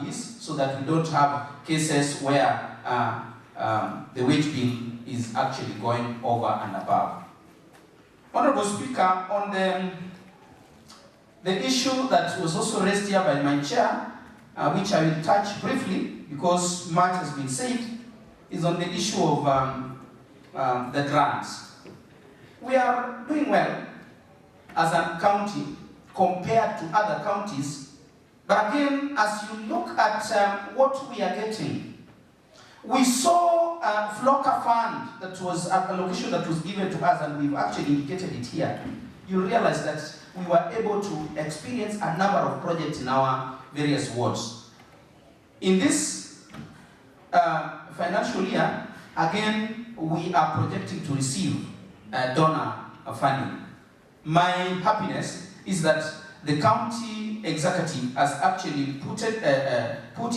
is, so that we don't have cases where the wage bill is actually going over and above. Honorable Speaker, on the issue that was also raised here by my chair, which I will touch briefly because much has been said, is on the issue of the grants. We are doing well as a county compared to other counties, but again, as you look at what we are getting, we saw a Flocker fund that was an allocation that was given to us, and we've actually indicated it here. You realize that we were able to experience a number of projects in our various wards. In this financial year, again, we are projecting to receive donor funding. My happiness is that the county executive has actually put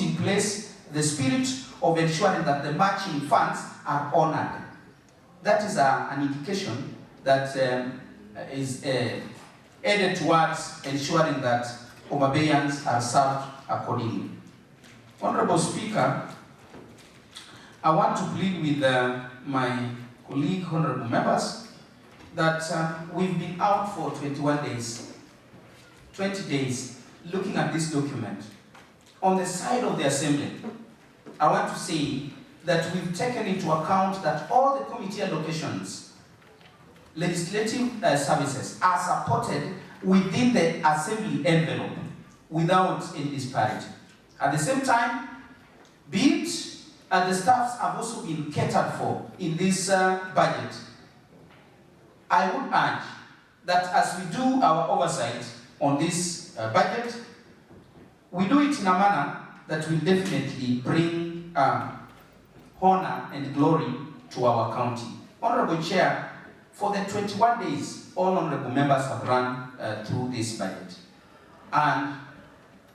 in place the spirit of ensuring that the matching funds are honored. That is an indication that is aided towards ensuring that Homa Bayans are served accordingly. Honorable Speaker, I want to plead with my colleague, honorable members, that we've been out for 21 days, 20 days, looking at this document. On the side of the Assembly, I want to say that we've taken into account that all the committee allocations, legislative services are supported within the Assembly envelope without any disparity. At the same time, be it the staffs have also been catered for in this budget. I would urge that as we do our oversight on this budget, we do it in a manner that will definitely bring honor and glory to our county. Honorable Chair, for the 21 days, all honorable members have run through this budget. And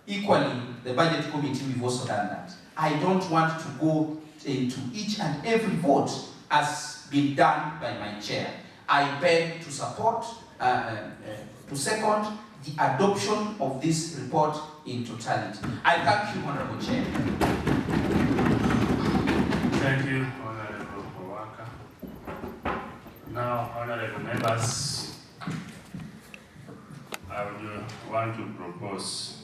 equally, the budget committee, we've also done that. I don't want to go into each and every vote as been done by my chair. I beg to support, to second the adoption of this report in totality. I thank you, Honorable Chair. Thank you, Honorable Owaka. Now, honorable members, I would want to propose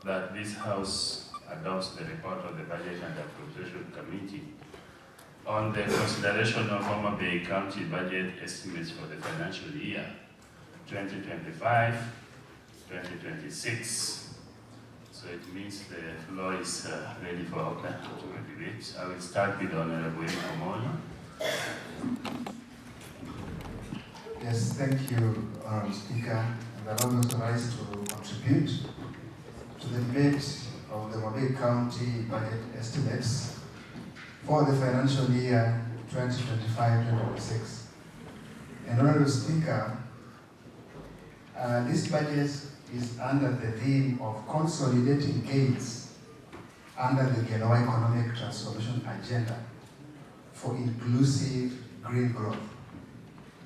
that this House adopts the report of the Budget and Appropriation Committee on the consideration of Homa Bay County budget estimates for the financial year 2025-2026. So it means the floor is ready for open to debate. I will start with Honorable Homa. Yes, thank you, Honorable Speaker. And allow me to rise to contribute to the debate of the Homa Bay County budget estimates for the financial year 2025-2026. And Honorable Speaker, this budget is under the theme of consolidating gains under the Genoa Economic Transformation Agenda for inclusive green growth.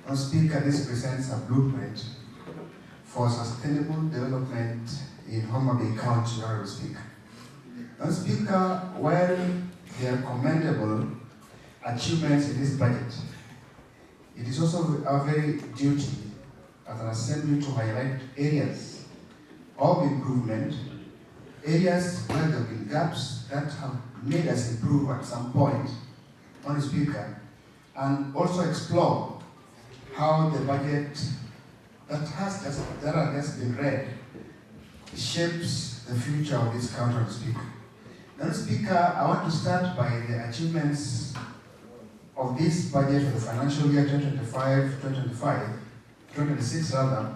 Honorable Speaker, this presents a blueprint for sustainable development in Homa Bay County, Honorable Speaker. Honorable Speaker, while there are commendable achievements in this budget, it is also our very duty as an assembly to highlight areas of improvement, areas where there have been gaps that have made us improve at some point, Honorable Speaker, and also explore how the budget that has just been read shapes the future of this county, Honorable Speaker. Honorable Speaker, I want to start by the achievements of this budget for the financial year 2026 rather,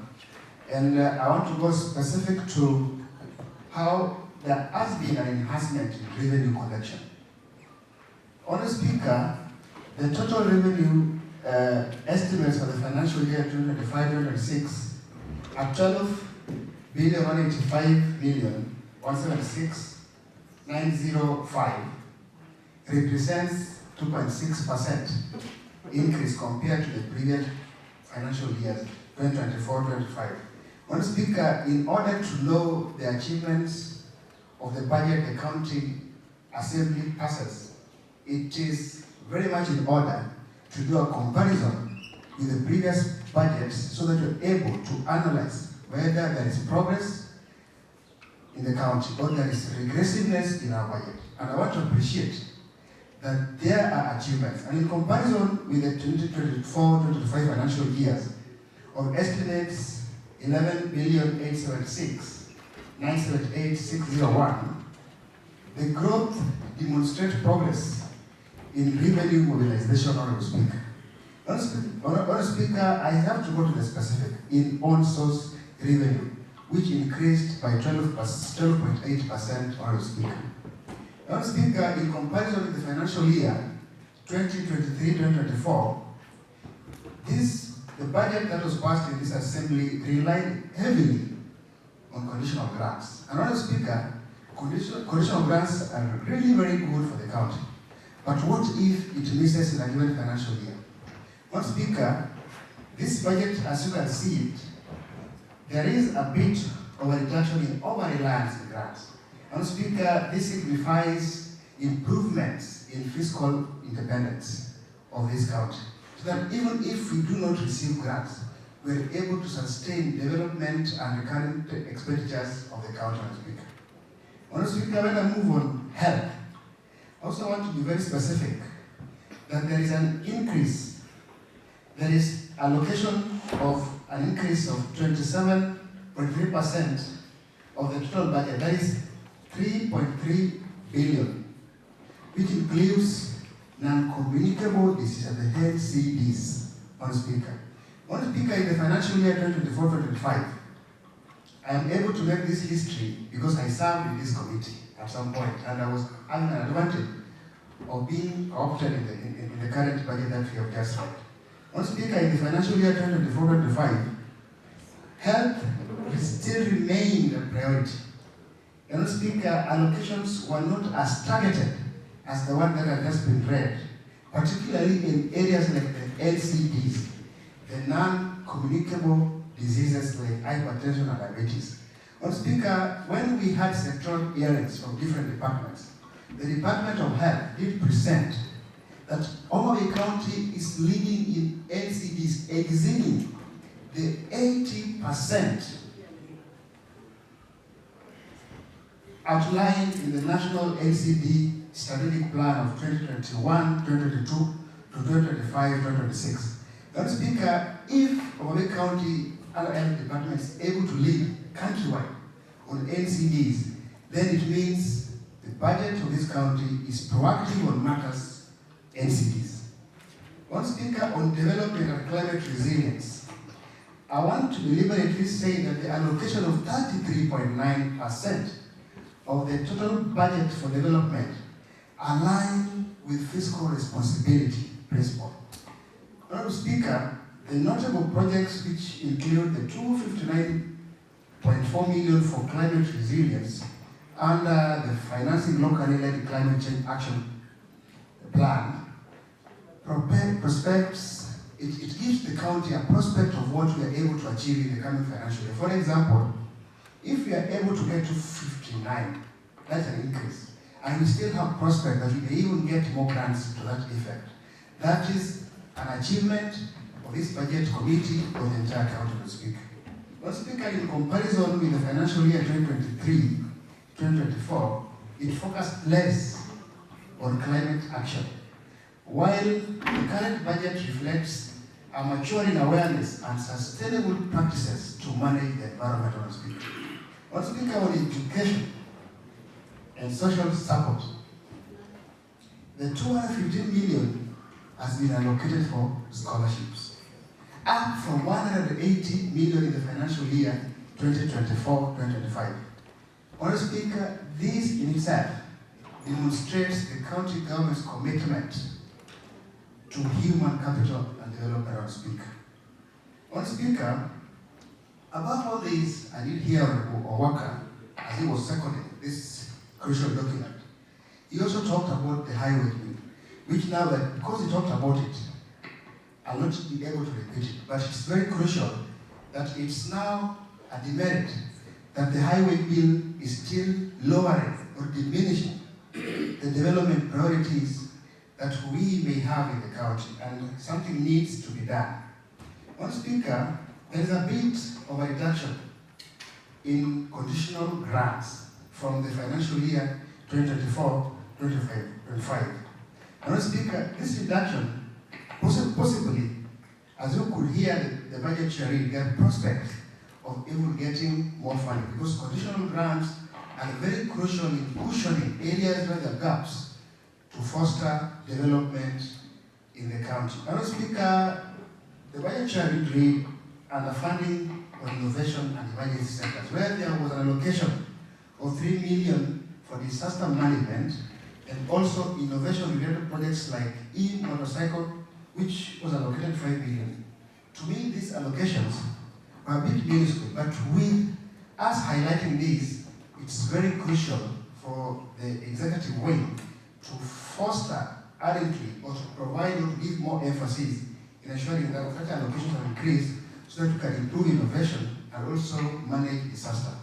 and I want to go specific to how there has been an enhancement in revenue collection. Honorable Speaker, the total revenue estimates for the financial year 2025-2026 are 12,176,176,905, represents 2.6% increase compared to the previous financial years 2024-25. Honorable Speaker, in order to know the achievements of the budget the county assembly passes, it is very much in order to do a comparison with the previous budgets so that you're able to analyze whether there is progress in the county or there is regressiveness in our budget. And I want to appreciate that there are achievements. And in comparison with the 2024-2025 financial years of estimates 11,876,978,601, the growth demonstrates progress in revenue mobilization, Honorable Speaker. Honorable Speaker, I have to go to the specific in on-source revenue, which increased by 12.8%, Honorable Speaker. Honorable Speaker, in comparison with the financial year 2023-2024, the budget that was passed in this assembly relied heavily on conditional grants. And Honorable Speaker, conditional grants are really very good for the county. But what if it misses in a given financial year? Honorable Speaker, this budget, as you can see it, there is a bit of a reduction in over-reliance in grants. Honorable Speaker, this signifies improvements in fiscal independence of this county. So that even if we do not receive grants, we are able to sustain development and recurrent expenditures of the county, Honorable Speaker. Honorable Speaker, when I move on health, I also want to be very specific that there is an increase. There is allocation of an increase of 27.3% of the total budget. That is 3.3 billion, which includes non-communicable diseases, the NCDs, Honorable Speaker. Honorable Speaker, in the financial year 2024-2025, I am able to make this history because I served in this committee at some point, and I was having an advantage of being opted in the current budget that we have just read. Honorable Speaker, in the financial year 2024-2025, health still remained a priority. Honorable Speaker, allocations were not as targeted as the one that had just been read, particularly in areas like the LCDs, the non-communicable diseases like hypertension and diabetes. Honorable Speaker, when we had sectoral hearings from different departments, the Department of Health did present that Homa Bay County is leading in LCDs, exceeding the 80% outlined in the National LCD Strategic Plan of 2021, 2022 to 2025, 2026. Honorable Speaker, if Homa Bay County and health department is able to lead countrywide on LCDs, then it means the budget of this county is proactive on matters NCDs. Honorable Speaker, on development and climate resilience, I want to deliberately say that the allocation of 33.9% of the total budget for development align with fiscal responsibility principle. Honorable Speaker, the notable projects which include the 259.4 million for climate resilience under the Financing Locally Led Climate Change Action Plan prospects, it gives the county a prospect of what we are able to achieve in the coming financial year. For example, if we are able to get to 59, that's an increase. And we still have prospect that we may even get more grants to that effect. That is an achievement of this budget committee of the entire county, Mr. Speaker. Mr. Speaker, in comparison with the financial year 2023-2024, it focused less on climate action. While the current budget reflects a maturing awareness and sustainable practices to manage the environment, Mr. Speaker. Mr. Speaker, on education and social support, the 215 million has been allocated for scholarships, up from 180 million in the financial year 2024-2025. Honorable Speaker, this in itself demonstrates the county government's commitment to human capital and development, Honorable Speaker. Honorable Speaker, above all this, I did hear Honorable Owaka, as he was seconding this crucial document. He also talked about the highway bill, which now that, because he talked about it, I'll not be able to repeat it, but it's very crucial that it's now a demerit that the highway bill is still lowering or diminishing the development priorities that we may have in the county, and something needs to be done. One Speaker, there is a bit of a reduction in conditional grants from the financial year 2024-25. And Speaker, this reduction, possibly, as you could hear the budget sharing, there are prospects of even getting more funding, because conditional grants are very crucial in cushioning areas where there are gaps to foster development in the county. Madam Speaker, the budget sharing read under funding on innovation and emergency centers, where there was an allocation of 3 million for disaster management and also innovation-related projects like e-motorcycle, which was allocated 5 million. To me, these allocations are a bit minuscule, but with us highlighting these, it's very crucial for the executive wing to foster ardently or to provide or to give more emphasis in ensuring that such allocations are increased so that we can improve innovation and also manage disaster.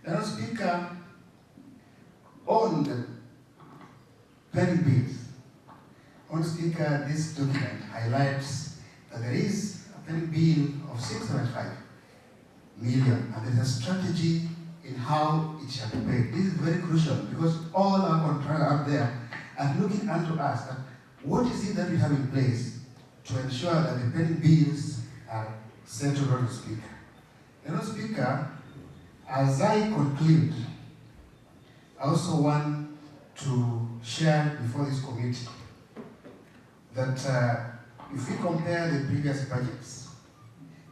Madam Speaker, on the planning bills, Madam Speaker, this document highlights that there is a planning bill of 675 million, and there's a strategy in how it shall be paid. This is very crucial because all our contractors out there are looking unto us at what is it that we have in place to ensure that the pending bills are settled on the Speaker. Madam Speaker, as I conclude, I also want to share before this committee that if we compare the previous budgets,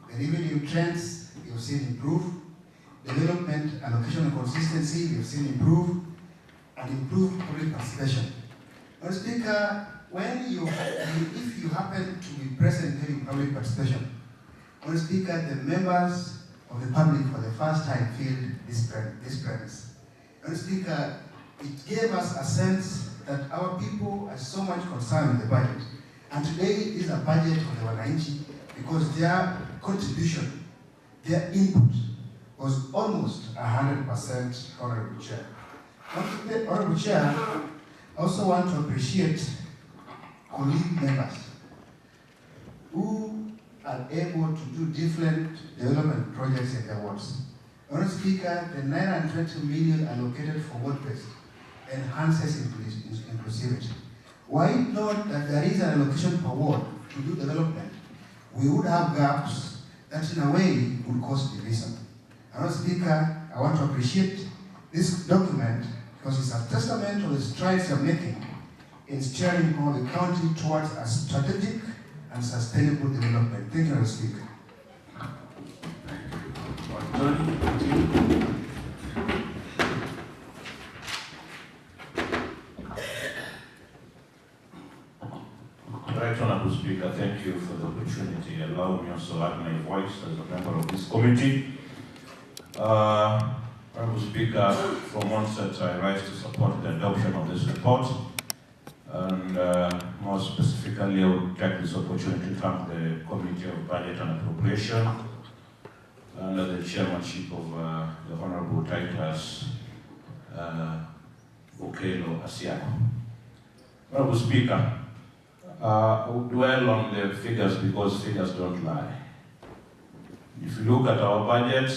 the revenue trends we have seen improve, development allocation and consistency we have seen improve, and improved public participation. Madam Speaker, if you happen to be present during public participation, Madam Speaker, the members of the public for the first time feel this premise. Madam Speaker, it gave us a sense that our people are so much concerned with the budget. And today is a budget for the Wananchi because their contribution, their input was almost 100%, Honorable Chair. Honorable Chair, I also want to appreciate colleague members who are able to do different development projects in their wards. Honorable Speaker, the 920 million allocated for ward-based enhances inclusivity. Why not that there is an allocation per ward to do development? We would have gaps that in a way would cause division. Honorable Speaker, I want to appreciate this document because it's a testament of the strides you're making in steering all the county towards a strategic and sustainable development. Thank you, Honorable Speaker. Right, Honorable Speaker, thank you for the opportunity. Allow me also to add my voice as a member of this committee. Honorable Speaker, from onset I rise to support the adoption of this report. And more specifically, I would take this opportunity to thank the Committee of Budget and Appropriation under the chairmanship of the Honorable Titus Okelo Asiako. Honorable Speaker, I will dwell on the figures because figures don't lie. If you look at our budget,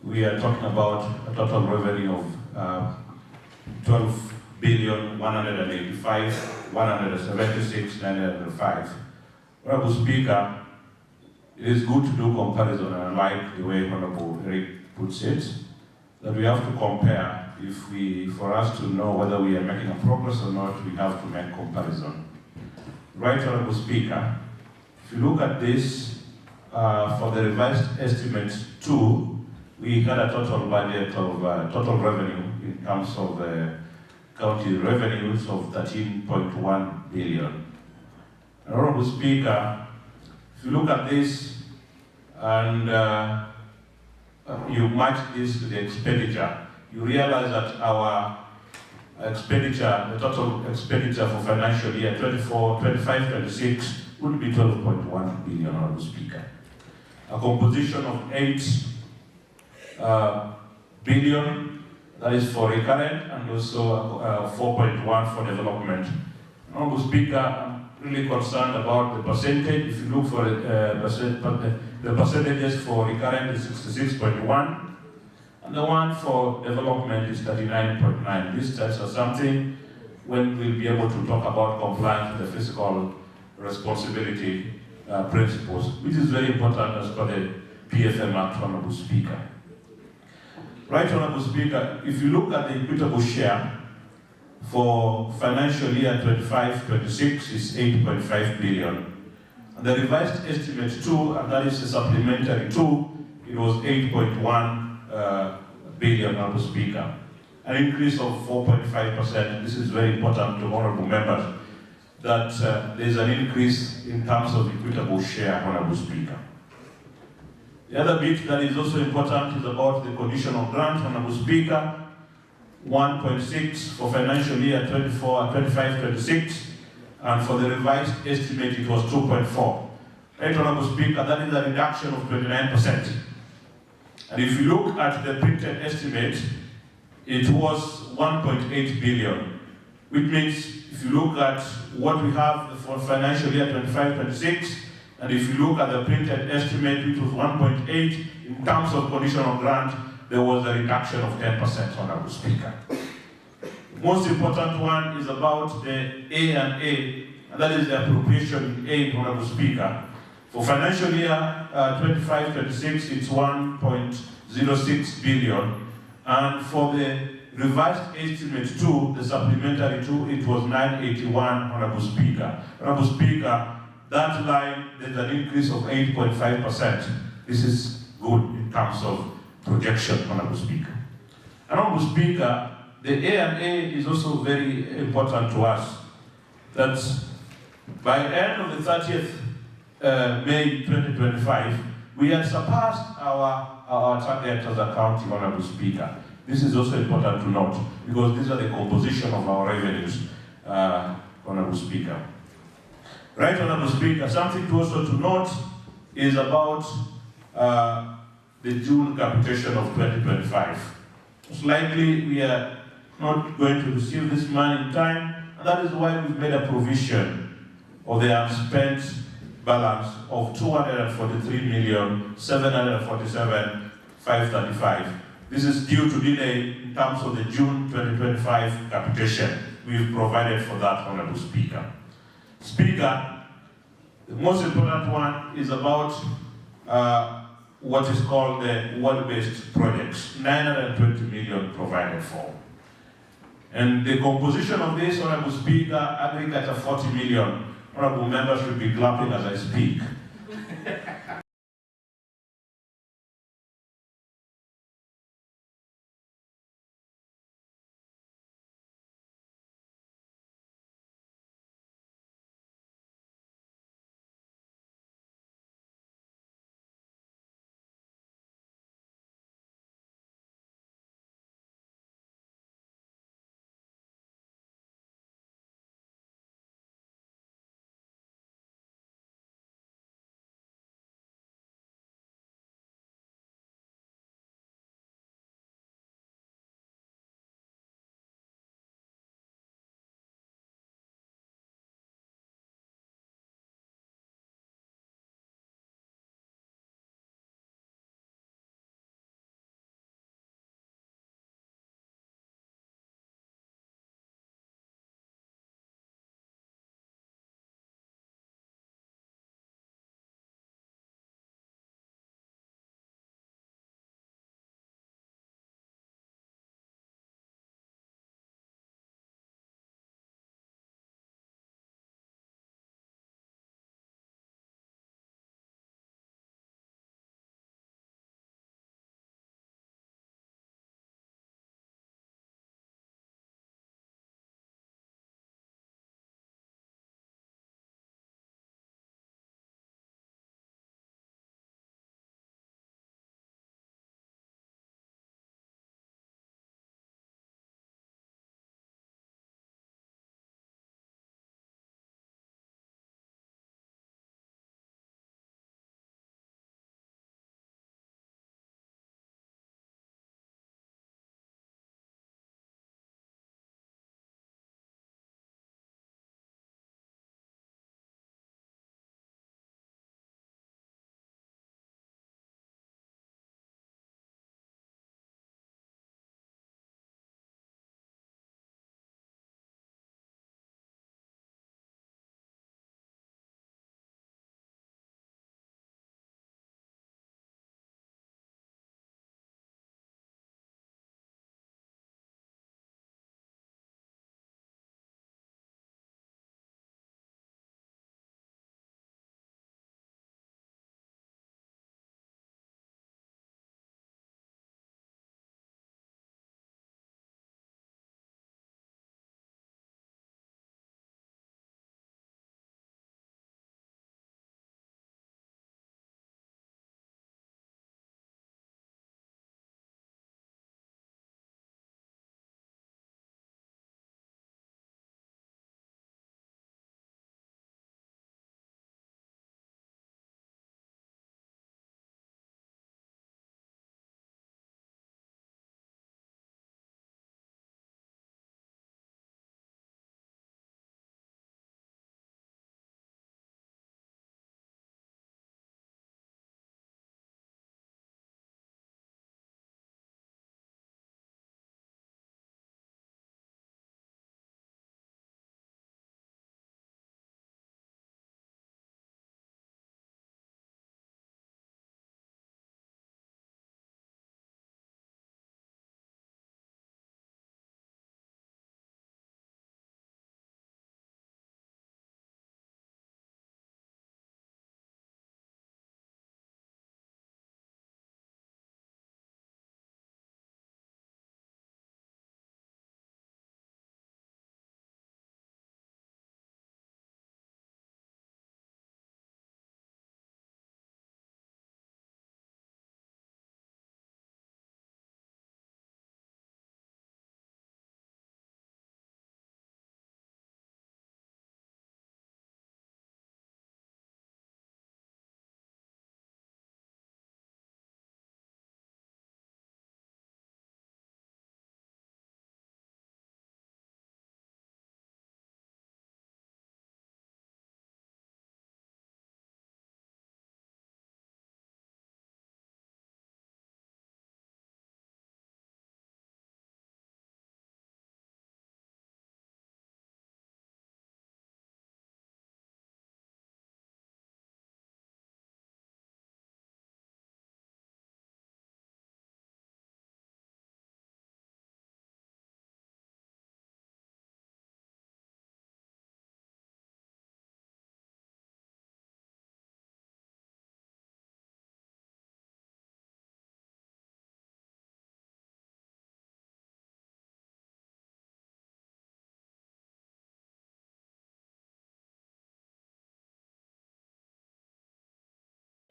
we are talking about a total revenue of 12,185,176,905. Honorable Speaker, it is good to do comparison, and I like the way Honorable Eric puts it, that we have to compare. For us to know whether we are making a progress or not, we have to make comparison. Right, Honorable Speaker, if you look at this, for the revised estimate 2, we had a total budget of total revenue in terms of county revenues of 13.1 billion. Honorable Speaker, if you look at this and you match this to the expenditure, you realize that our expenditure, the total expenditure for financial year 25-26 would be 12.1 billion, Honorable Speaker. A composition of 8 billion, that is for recurrent, and also 4.1 for development. Honorable Speaker, I'm really concerned about the percentage. If you look for the percentages for recurrent is 66.1, and the one for development is 39.9. This tells us something when we'll be able to talk about compliance with the fiscal responsibility principles, which is very important as per the PFM Act, Honorable Speaker. Right, Honorable Speaker, if you look at the equitable share for financial year 25-26 is 8.5 billion. And the revised estimate 2, and that is a supplementary 2, it was 8.1 billion, Honorable Speaker. An increase of 4.5%. This is very important to honorable members, that there's an increase in terms of equitable share, Honorable Speaker. The other bit that is also important is about the conditional grant, Honorable Speaker. 1.6 for financial year 25-26, and for the revised estimate it was 2.4. Right, Honorable Speaker, that is a reduction of 29%. And if you look at the printed estimate, it was 1.8 billion, which means if you look at what we have for financial year 25-26, and if you look at the printed estimate, which was 1.8, in terms of conditional grant, there was a reduction of 10%, Honorable Speaker. The most important one is about the A&A, and that is the appropriation in aid, Honorable Speaker. For financial year 25-26, it's 1.06 billion, and for the revised estimate 2, the supplementary 2, it was 981, Honorable Speaker. Honorable Speaker, that line, there's an increase of 8.5%. This is good in terms of projection, Honorable Speaker. Honorable Speaker, the A&A is also very important to us. That by the end of the 30th May 2025, we had surpassed our target as a county, Honorable Speaker. This is also important to note, because these are the composition of our revenues, Honorable Speaker. Right, Honorable Speaker, something also to note is about the June capitation of 2025. Most likely we are not going to receive this money in time, and that is why we've made a provision of the unspent balance of 243,747,535. This is due to delay in terms of the June 2025 capitation. We've provided for that, Honorable Speaker. Speaker, the most important one is about what is called the world-based projects, 920 million provided for. And the composition of this, Honorable Speaker, aggregate of 40 million. Honorable members should be clapping as I speak.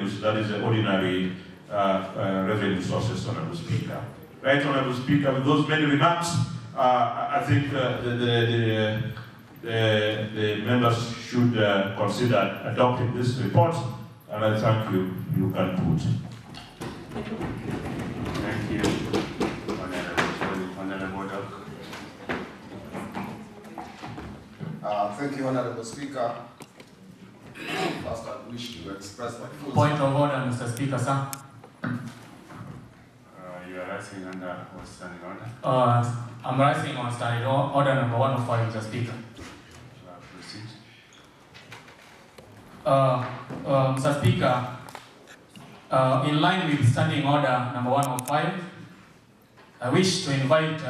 revenues, that is the ordinary revenue sources, Honorable Speaker. Right, Honorable Speaker, with those many remarks, I think the members should consider adopting this report, and I thank you. You can put. Thank you, Honorable Doc. Thank you, Honorable Speaker. First, I wish to express my full Point of order, Mr. Speaker, sir. You are rising under what's standing order? I'm rising on standing order number 105, Mr. Speaker. Proceed. Mr. Speaker, in line with standing order number 105, I wish to invite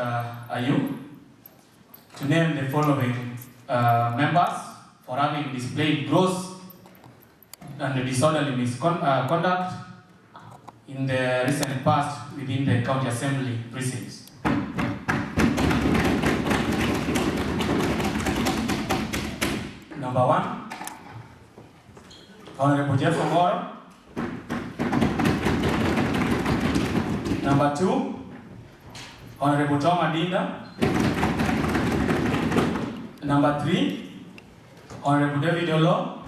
you to name the following members for having displayed gross and disorderly misconduct in the recent past within the County Assembly precincts. Number 1, Honorable Jeff Homa. Number 2, Honorable Homa Dinda. Number 3, Honorable David Olo.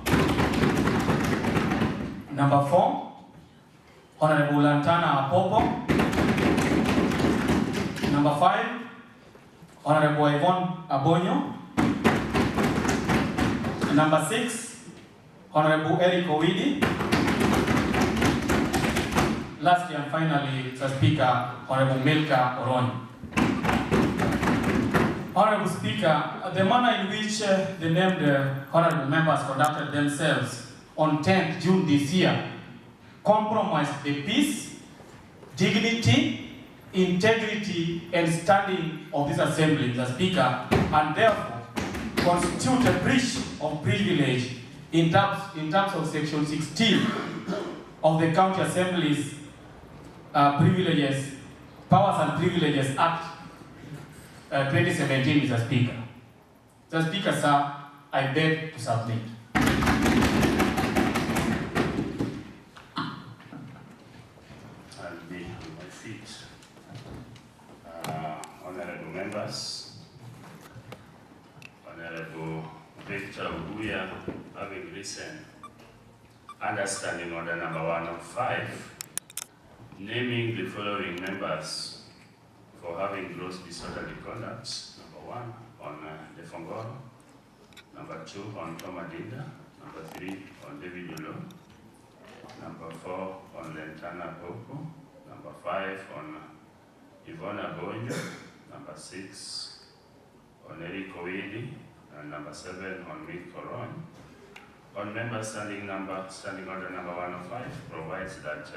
Number 4, Honorable Lantana Apopo. Number 5, Honorable Yvonne Abonyo. Number 6, Honorable Eric Owidi. Lastly and finally, Mr. Speaker, Honorable Milka Oroni. Honorable Speaker, the manner in which the named honorable members conducted themselves on 10th June this year compromised the peace, dignity, integrity, and standing of this assembly, Mr. Speaker, and therefore constitute a breach of privilege in terms of Section 16 of the County Assembly's Powers and Privileges Act 2017, Mr. Speaker. Mr. Speaker, sir, I beg to submit. I'll be on my feet. Honorable members, Honorable Victor Uguya, having listened, understanding order number 105, naming the following members for having gross disorderly conduct. Number 1 on Defongoro, number 2 on Homa Dinda, number 3 on David Olo, number 4 on Lantana Apopo, number 5 on Yvonne Abonyo, number 6 on Eric Owidi, and number 7 on Mick Coron. On members standing order number 105 provides that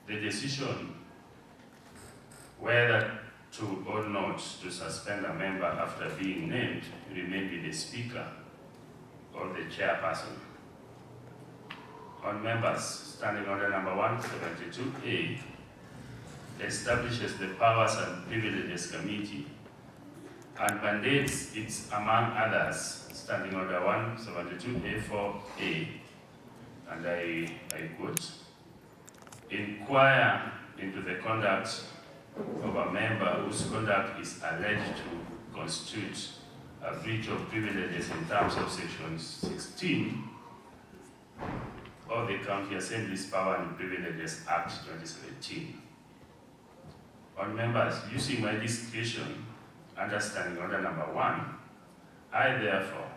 the decision whether to or not to suspend a member after being named remain with the Speaker or the Chairperson. On members standing order number 172A establishes the Powers and Privileges Committee and mandates its, among others, standing order 172A4A, and I quote, inquire into the conduct of a member whose conduct is alleged to constitute a breach of privileges in terms of Section 16 of the County Assembly's Power and Privileges Act 2017. On members, using my discretion, understanding order number 1, I therefore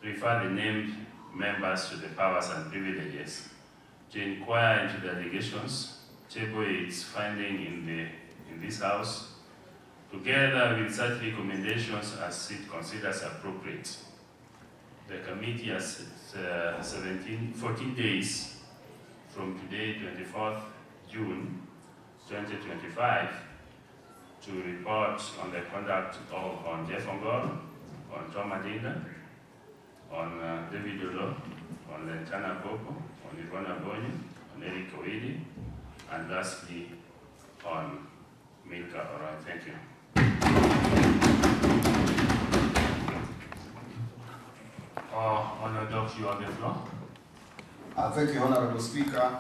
refer the named members to the Powers and Privileges to inquire into the allegations, table its finding in this House, together with such recommendations as it considers appropriate. The committee has 14 days from today, 24th June 2025, to report on the conduct of on Jeff Ongoro, on Homa Dinda, on David Olo, on Lantana Apopo, on Yvonne Abonyo, on Eric Owidi, and lastly on Milka Oroni. Thank you. Honour Doc, you on the floor. Thank you, Honorable Speaker.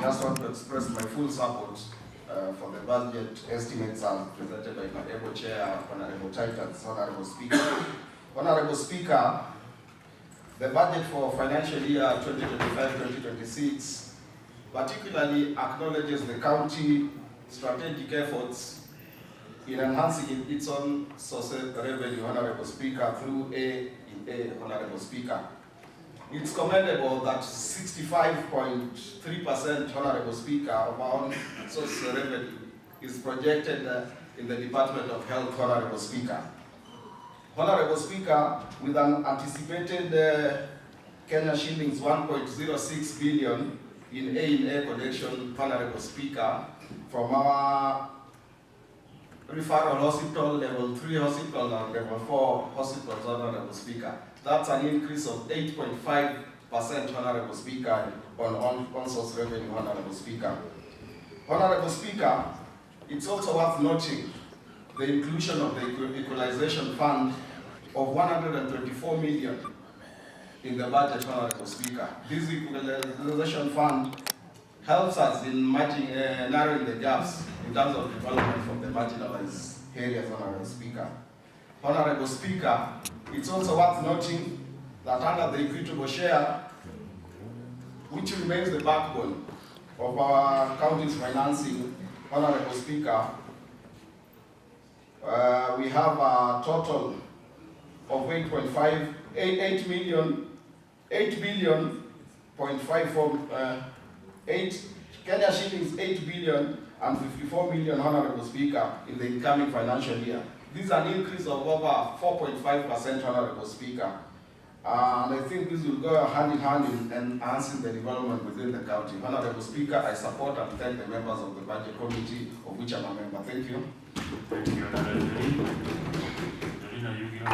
Just want to express my full support for the budget estimates as presented by my able chair, Honorable Titans. Honorable Speaker. Honorable Speaker, the budget for financial year 2025-2026 particularly acknowledges the county strategic efforts in enhancing its own source of revenue, Honorable Speaker, through Honorable Speaker. It's commendable that 65.3%, Honorable Speaker, of our own source of revenue is projected in the Department of Health, Honorable Speaker. Honorable Speaker, with an anticipated Kenya shillings 1.06 billion in A&A collection, Honorable Speaker, from our referral hospital, level 3 hospital and level 4 hospitals, Honorable Speaker. That's an increase of 8.5%, Honorable Speaker, on source revenue, Honorable Speaker. Honorable Speaker, it's also worth noting the inclusion of the equalization fund of 124 million in the budget, Honorable Speaker. This equalization fund helps us in narrowing the gaps in terms of development from the marginalized areas, Honorable Speaker. Honorable Speaker, it's also worth noting that under the equitable share, which remains the backbone of our county's financing, Honorable Speaker, we have a total of 8 Kenya shillings 8 billion and 54 million, Honorable Speaker, in the incoming financial year. This is an increase of over 4.5%, Honorable Speaker. And I think this will go hand in hand in enhancing the development within the county. Honorable Speaker, I support and thank the members of the Budget Committee, of which I'm a member. Thank you. Thank you, Honorable Dorina, you give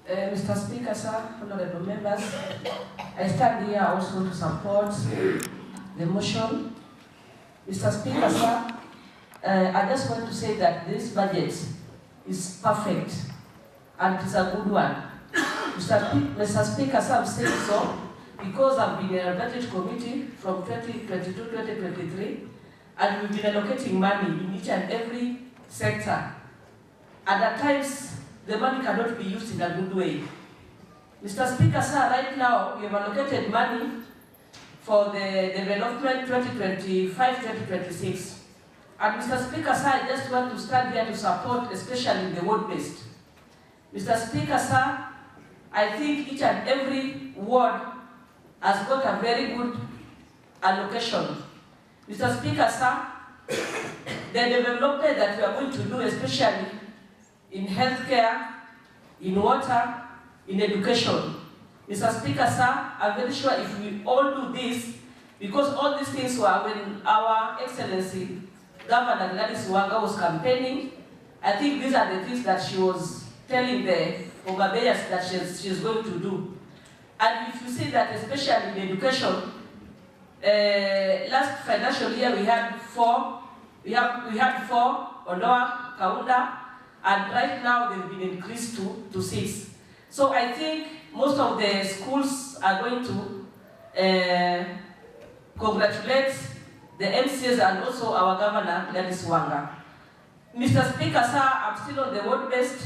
Mr. Speaker, sir, honorable members, I stand here also to support the motion. Mr. Speaker, sir, I just want to say that this budget is perfect and it is a good one. Mr. Speaker, sir, I'm saying so because I've been in a budget committee from 2022-2023 and we've been allocating money in each and every sector. And at times, the money cannot be used in a good way. Mr. Speaker, sir, right now we have allocated money for the development 2025-2026. And Mr. Speaker, sir, I just want to stand here to support, especially the ward-based. Mr. Speaker, sir, I think each and every ward has got a very good allocation. Mr. Speaker, sir, the development that we are going to do, especially in healthcare, in water, in education. Mr. Speaker, sir, I'm very sure if we all do this, because all these things were when our Excellency Governor Gladys Wanga was campaigning, I think these are the things that she was telling the Homa Bayers that she's going to do. And if you see that, especially in education, last financial year we had four Onoa, Kaunda, and right now they've been increased to 6. So I think most of the schools are going to congratulate the MCs and also our Governor, Gladys Wanga. Mr. Speaker, sir, I'm still on the ward-based.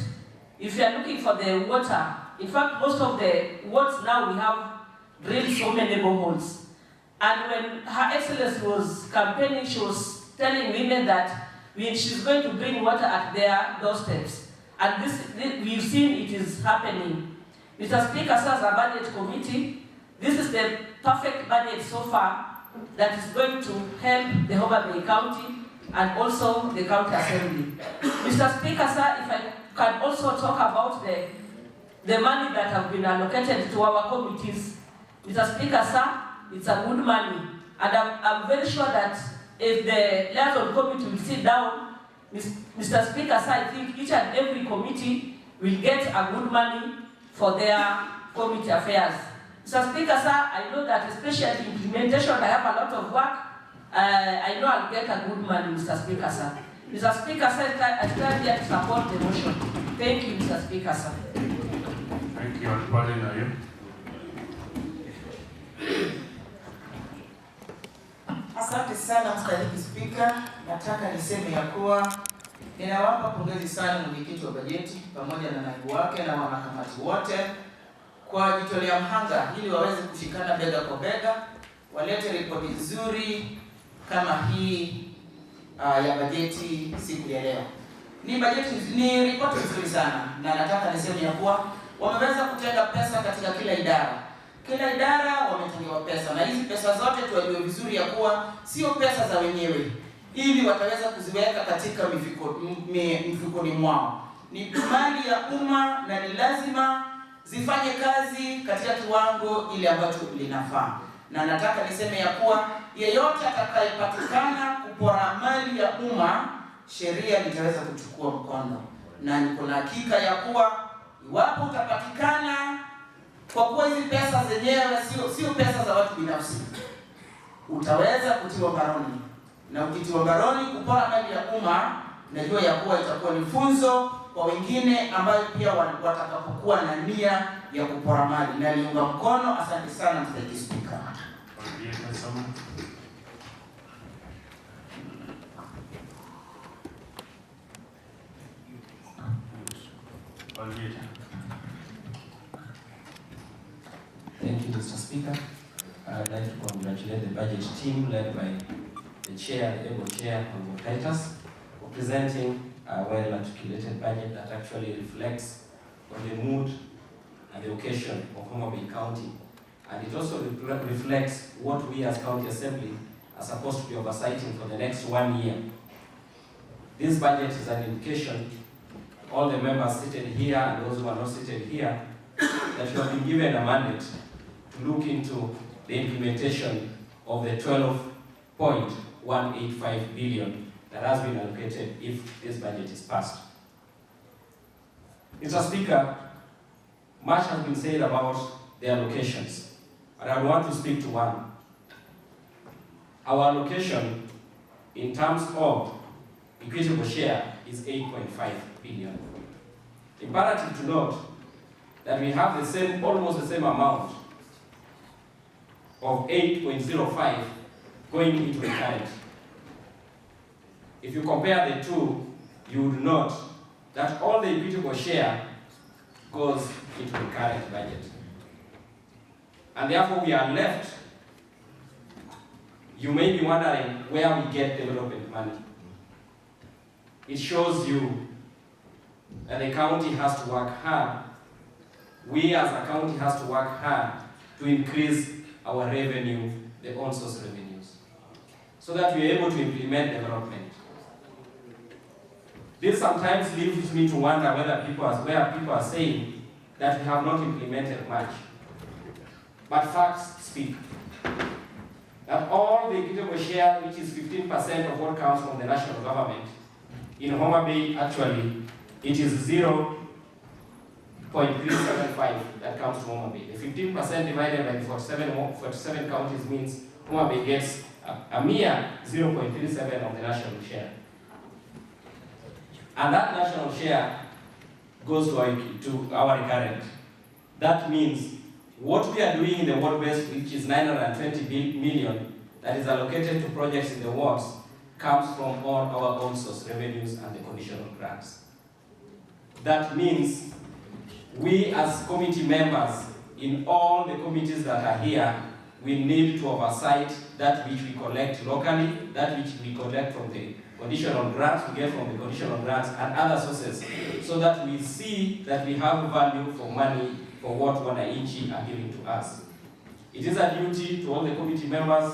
If you are looking for the water, in fact, most of the wards now we have drilled so many boreholes. And when Her Excellency was campaigning, she was telling women that she's going to bring water at their doorsteps. And this we've seen it is happening. Mr. Speaker, sir, as a budget committee, this is the perfect budget so far that is going to help the Homa Bay County and also the County Assembly. Mr. Speaker, sir, if I can also talk about the money that have been allocated to our committees. Mr. Speaker, sir, it's a good money. And I'm very sure that if the liaison committee will sit down, Mr. Speaker, sir, I think each and every committee will get a good money for their committee affairs. Mr. Speaker, sir, I know that especially implementation, I have a lot of work. I know I'll get a good money, Mr. Speaker, sir. Mr. Speaker, sir, I stand here to support the motion. Thank you, Mr. Speaker, sir. Thank you. Thank you, Pauline, are you? Asante sana mstahiki Spika, nataka niseme ya kuwa ninawapa pongezi sana mwenyekiti wa bajeti pamoja na naibu wake na wanakamati wote kwa jitolea mhanga ili waweze kushikana bega kwa bega, walete ripoti nzuri kama hii ya bajeti siku ya leo. Ni ripoti nzuri sana, na nataka niseme ya kuwa wameweza kutenga pesa katika kila idara. Kila idara wametengewa pesa, na hizi pesa zote tuwajue vizuri ya kuwa sio pesa za wenyewe, ili wataweza kuziweka katika mifukoni mwao. Ni mali ya umma na ni lazima zifanye kazi katika kiwango ile ambacho linafaa. Na nataka niseme ya kuwa yeyote atakayepatikana kupora mali ya umma, sheria litaweza kuchukua mkondo, na niko na hakika ya kuwa iwapo utapatikana, kwa kuwa hizi pesa zenyewe sio pesa za watu binafsi, utaweza kutiwa mbaroni, na ukitiwa mbaroni kupora mali ya umma, najua ya kuwa itakuwa ni funzo kwa wengine ambayo pia watakapokuwa na nia ya kupora mali. Na niunga mkono. Asante sana Mr. Speaker. Thank you, Mr. Speaker. I'd like to congratulate the budget team led by the chair, the able chair, Honorable Titus, for presenting a well-articulated budget that actually reflects on the mood and the occasion of Homa Bay County. And it also reflects what we as County Assembly are supposed to be oversighting for the next 1 year. This budget is an indication, all the members seated here and those who are not seated here, that you have been given a mandate to look into the implementation of the 12.185 billion that has been allocated if this budget is passed. Mr. Speaker, much has been said about the allocations, but I want to speak to one. Our allocation in terms of equitable share is 8.5 billion. Imperative to note that we have the same, almost the same amount of 8.05 going into the current. If you compare the two, you would note that all the equitable share goes into the current budget. And therefore we are left, you may be wondering where we get development money. It shows you that the county has to work hard. We as a county has to work hard to increase our revenue, the on-source revenues, so that we are able to implement development. This sometimes leads me to wonder where people are saying that we have not implemented much. But facts speak. That all the equitable share, which is 15% of what comes from the national government, in Homa Bay actually, it is 0.375 that comes from Homa Bay. The 15% divided by the 47 counties means Homa Bay gets a mere 0.37 of the national share. And that national share goes to our recurrent. That means what we are doing in the ward-based, which is 920 million, that is allocated to projects in the wards, comes from all our own source revenues and the conditional grants. That means we as committee members in all the committees that are here, we need to oversight that which we collect locally, that which we collect from the conditional grants, we get from the conditional grants and other sources, so that we see that we have value for money for what wananchi are giving to us. It is a duty to all the committee members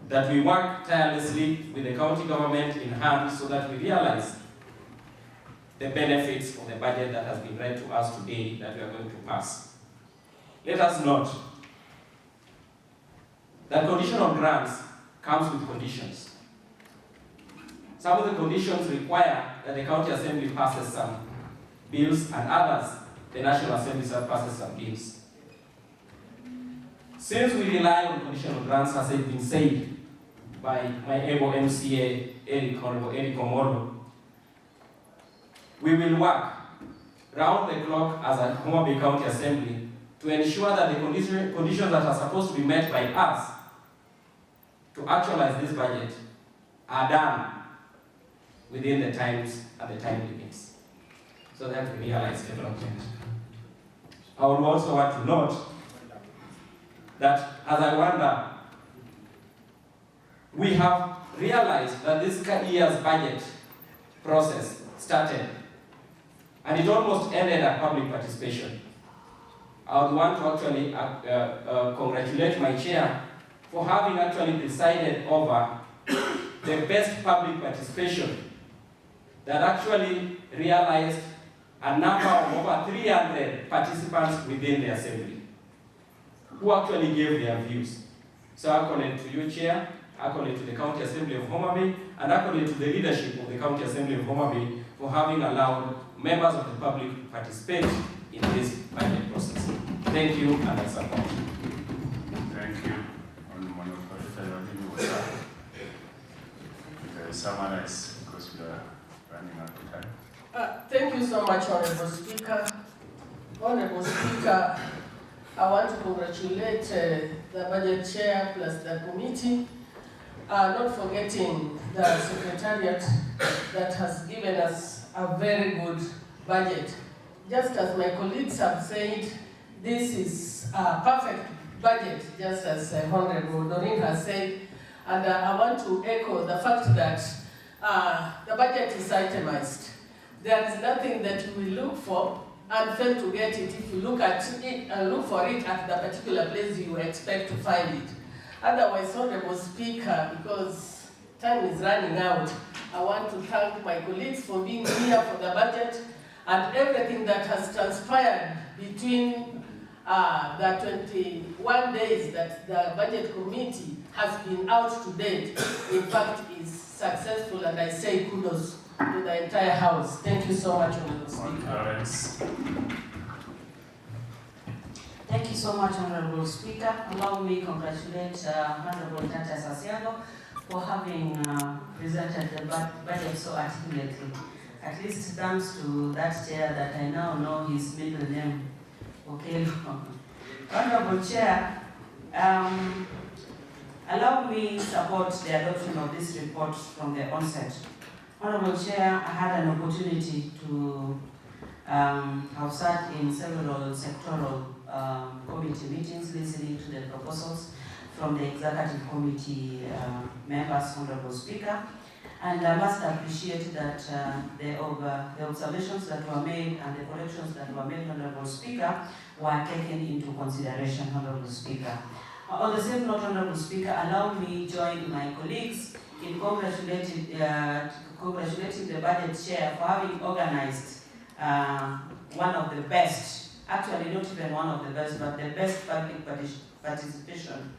that we work tirelessly with the county government in hand so that we realize the benefits of the budget that has been read to us today that we are going to pass. Let us note that conditional grants comes with conditions. Some of the conditions require that the county assembly passes some bills and others, the National Assembly passes some bills. Since we rely on conditional grants, as has been said by my able MCA, Honorable Eric Omoro, we will work round the clock as a Homa Bay County Assembly to ensure that the conditions that are supposed to be met by us to actualize this budget are done within the times and the time limits, so that we realize development. I would also want to note that as I wonder, we have realized that this year's budget process started and it almost ended at public participation. I would want to actually congratulate my chair for having actually presided over the best public participation that actually realized a number of over 300 participants within the assembly who actually gave their views. So accolade to you, Chair, accolade to the County Assembly of Homa Bay, and accolade to the leadership of the County Assembly of Homa Bay for having allowed members of the public to participate in this budget process. Thank you, and I support. Thank you. There is someone else, because we are running out of time. Thank you so much, Honorable Speaker. Honorable Speaker, I want to congratulate the Budget Chair plus the committee, not forgetting the Secretariat that has given us a very good budget. Just as my colleagues have said, this is a perfect budget, just as Honorable Doreen has said. And I want to echo the fact that the budget is itemized. There is nothing that you will look for and fail to get it if you look at it and look for it at the particular place you expect to find it. Otherwise, Honorable Speaker, because time is running out, I want to thank my colleagues for being here for the budget and everything that has transpired between the 21 days that the budget committee has been out to date. In fact, is successful, and I say kudos to the entire House. Thank you so much, Honorable Speaker. Thank you so much, Honorable Speaker. Allow me to congratulate Honorable Tata Sasiago for having presented the budget so articulately. At least thanks to that chair that I now know his middle name. Okay. Honorable Chair, allow me to support the adoption of this report from the onset. Honorable Chair, I had an opportunity to have sat in several sectoral committee meetings listening to the proposals from the executive committee members, Honorable Speaker. And I must appreciate that the observations that were made and the corrections that were made, Honorable Speaker, were taken into consideration, Honorable Speaker. On the same note, Honorable Speaker, allow me to join my colleagues in congratulating the Budget Chair for having organized one of the best, actually not even one of the best, but the best public participation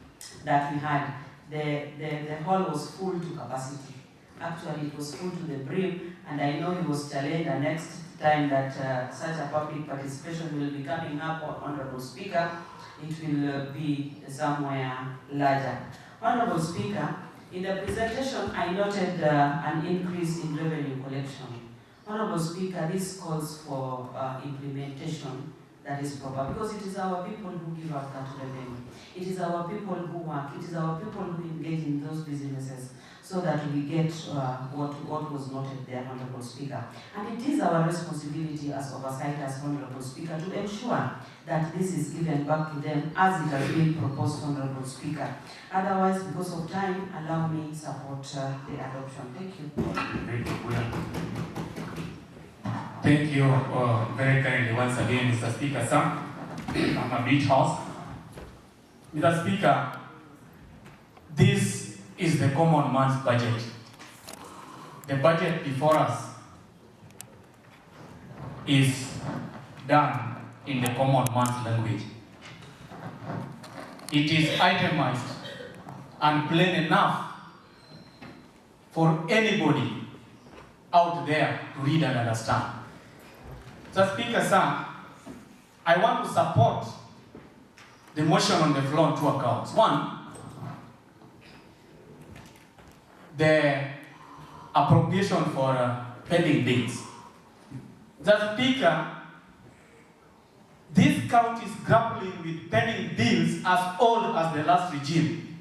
that we had. The hall was full to capacity. Actually, it was full to the brim, and I know he was challenged the next time that such a public participation will be coming up, Honorable Speaker, it will be somewhere larger. Honorable Speaker, in the presentation, I noted an increase in revenue collection. Honorable Speaker, this calls for implementation that is proper, because it is our people who give out that revenue. It is our people who work. It is our people who engage in those businesses, so that we get what was noted there, Honorable Speaker. And it is our responsibility as oversight, as Honorable Speaker, to ensure that this is given back to them as it has been proposed, Honorable Speaker. Otherwise, because of time, allow me to support the adoption. Thank you. Thank you very kindly once again, Mr. Speaker, sir. I'm a beach house. Mr. Speaker, this is the common man's budget. The budget before us is done in the common man's language. It is itemized and plain enough for anybody out there to read and understand. Mr. Speaker, sir, I want to support the motion on the floor on two accounts. One, the appropriation for pending bills. Mr. Speaker, this county is grappling with pending bills as old as the last regime.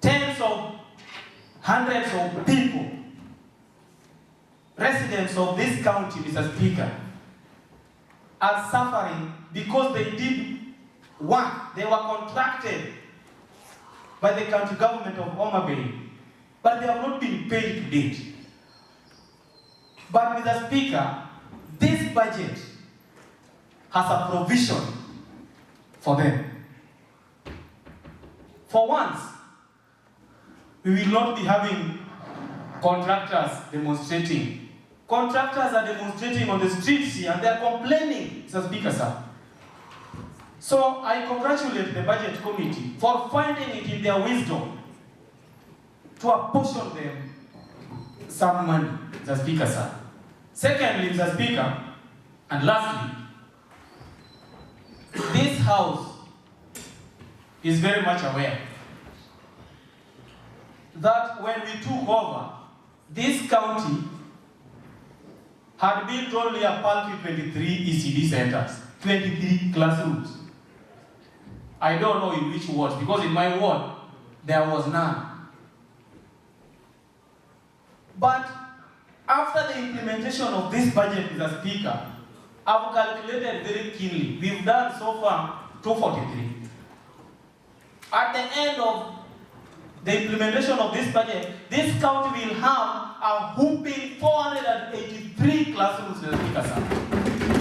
Tens of hundreds of people, residents of this county, Mr. Speaker, are suffering because they did work. They were contracted by the county government of Homa Bay, but they have not been paid to date. But Mr. Speaker, this budget has a provision for them. For once, we will not be having contractors demonstrating. Contractors are demonstrating on the streets here and they are complaining, Mr. Speaker, sir. So I congratulate the budget committee for finding it in their wisdom to apportion them some money, Mr. Speaker, sir. Secondly, Mr. Speaker, and lastly, this House is very much aware that when we took over, this county had built only a paltry 23 ECD centers, 23 classrooms. I don't know in which wards, because in my ward, there was none. But after the implementation of this budget, Mr. Speaker, I've calculated very keenly. We've done so far 243. At the end of the implementation of this budget, this county will have a whooping 483 classrooms, Mr. Speaker, sir.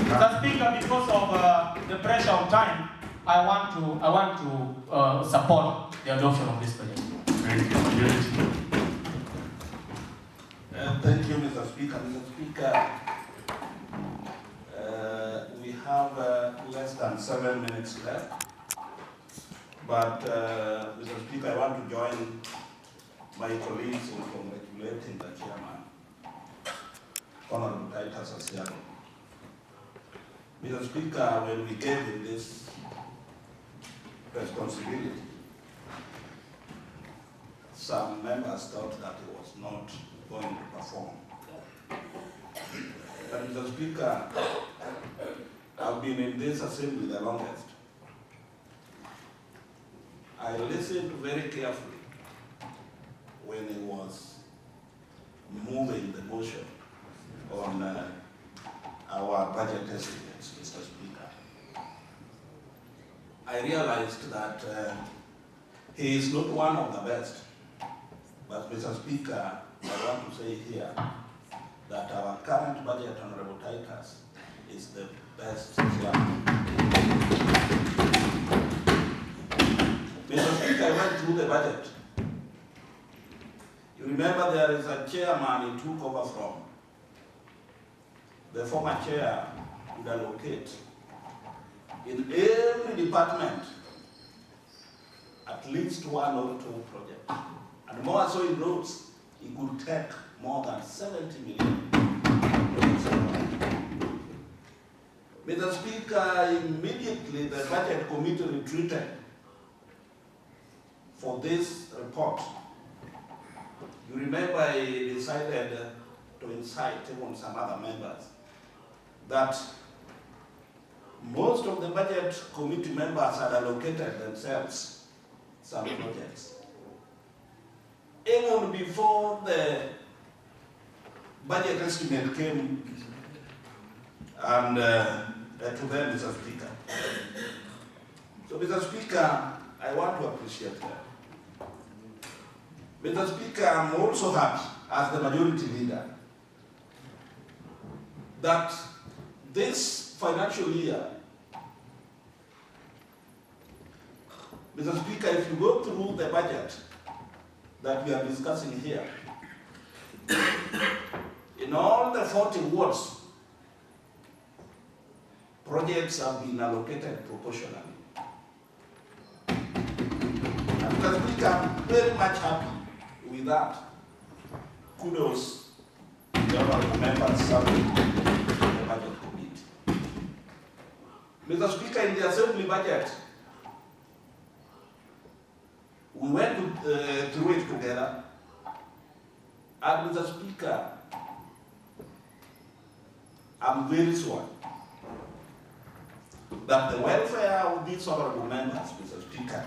Mr. Speaker, because of the pressure of time, I want to support the adoption of this budget. Thank you. Thank you, Mr. Speaker. Mr. Speaker, we have less than 7 minutes left. But, Mr. Speaker, I want to join my colleagues in congratulating the chairman, Honorable Titus Asiago. Mr. Speaker, when we gave him this responsibility, some members thought that he was not going to perform. But Mr. Speaker, I've been in this assembly the longest. I listened very carefully when he was moving the motion on our budget estimates, Mr. Speaker. I realized that he is not one of the best. But, Mr. Speaker, I want to say here that our current budget, Honorable Titus, is the best chairman. Mr. Speaker, I went through the budget. You remember there is a chairman he took over from. The former chair would allocate in every department at least 1 or 2 projects. And more so in roads, he could take more than 70 million. Mr. Speaker, immediately the budget committee retreated for this report. You remember he decided to incite even some other members that most of the budget committee members had allocated themselves some projects. Even before the budget estimate came and to them, Mr. Speaker. So, Mr. Speaker, I want to appreciate that. Mr. Speaker, I'm also happy as the majority leader that this financial year, Mr. Speaker, if you go through the budget that we are discussing here, in all the 40 wards, projects have been allocated proportionally. And Mr. Speaker, I'm very much happy with that. Kudos to the honorable members serving the budget committee. Mr. Speaker, in the assembly budget, we went through it together, and Mr. Speaker, I'm very sure that the welfare of these honorable members, Mr. Speaker,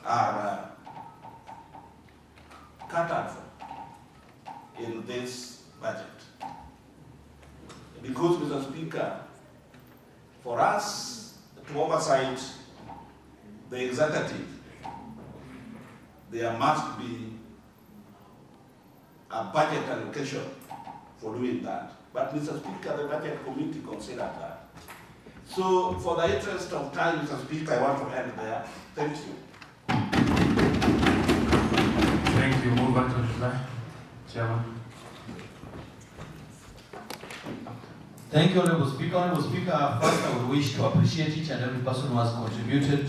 are catered for in this budget. Because, Mr. Speaker, for us to oversight the executive, there must be a budget allocation for doing that. But, Mr. Speaker, the budget committee considered that. So, for the interest of time, Mr. Speaker, I want to end there. Thank you. Thank you. Move on to reply. Chairman. Thank you, Honorable Speaker. Honorable Speaker, first I would wish to appreciate each and every person who has contributed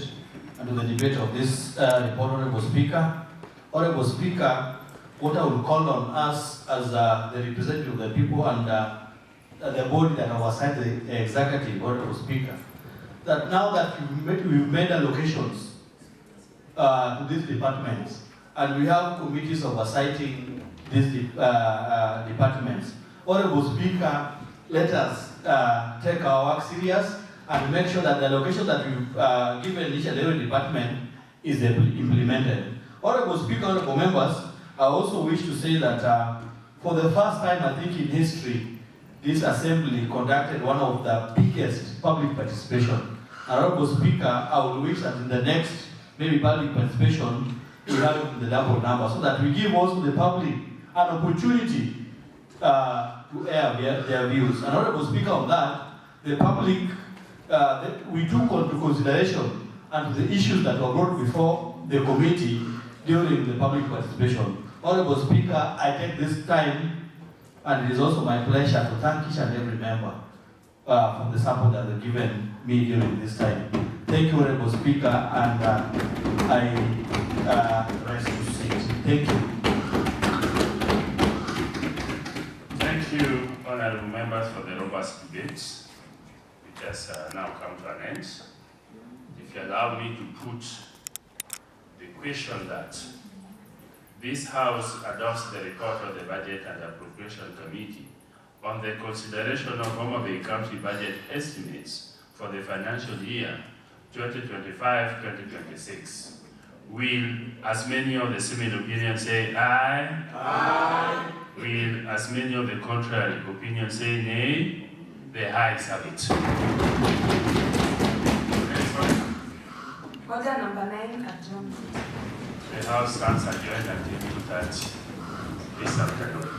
to the debate of this report, Honorable Speaker. Honorable Speaker, what I would call on us as the representative of the people and the body that oversight the executive, Honorable Speaker, that now that we've made allocations to these departments, and we have committees oversighting these departments, Honorable Speaker, let us take our work serious and make sure that the allocation that we've given each and every department is implemented. Honorable Speaker, honorable members, I also wish to say that for the first time, I think in history, this assembly conducted one of the biggest public participation. Honorable Speaker, I would wish that in the next maybe public participation, we have the double number so that we give also the public an opportunity to air their views. And Honorable Speaker, on that, the public, we took into consideration and the issues that were brought before the committee during the public participation. Honorable Speaker, I take this time, and it is also my pleasure to thank each and every member for the support that they've given me during this time. Thank you, Honorable Speaker, and I rest to sit. Thank you. Thank you, honorable members, for the robust debates, which has now come to an end. If you allow me to put the question that this House adopts the report of the Budget and Appropriation Committee on the consideration of Homa Bay County budget estimates for the financial year 2025-2026. Will as many of the similar opinions say aye? Aye. Will as many of the contrary opinions say nay? The ayes have it. Order number 9 adjourned. The House stands adjourned until 2:30 this afternoon.